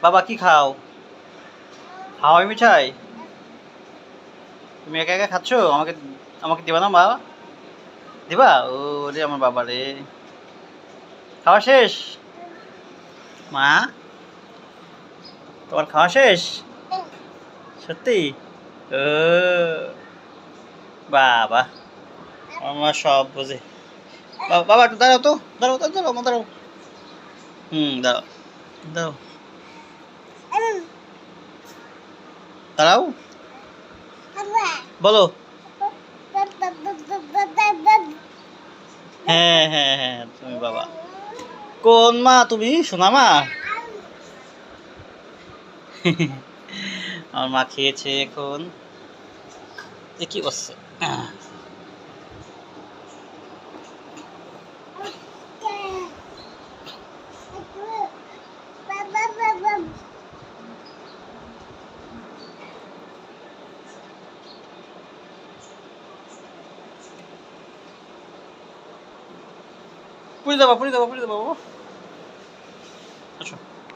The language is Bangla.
বাবা কি খাও? হাওয়াই মিঠাই? তুমি একা একা খাচ্ছ? আমাকে আমাকে দিবা না বাবা? দিবা? ও রে আমার বাবা রে, খাওয়া শেষ? মা, তোমার খাওয়া শেষ? সত্যি? ও বাবা, আমার সব বোঝে। বাবা একটু দাঁড়াও তো, দাঁড়াও দাঁড়াও দাঁড়াও দাঁড়াও। দাঁড়াও দাঁড়াও দাঁড়াও, বলো। হ্যাঁ হ্যাঁ হ্যাঁ, তুমি বাবা। কোন মা তুমি? সোনা মা? আমার মা খেয়েছে এখন। এ কি করছে? পুরি দেবো পুরি দেবো পুরি দেবো। আচ্ছা।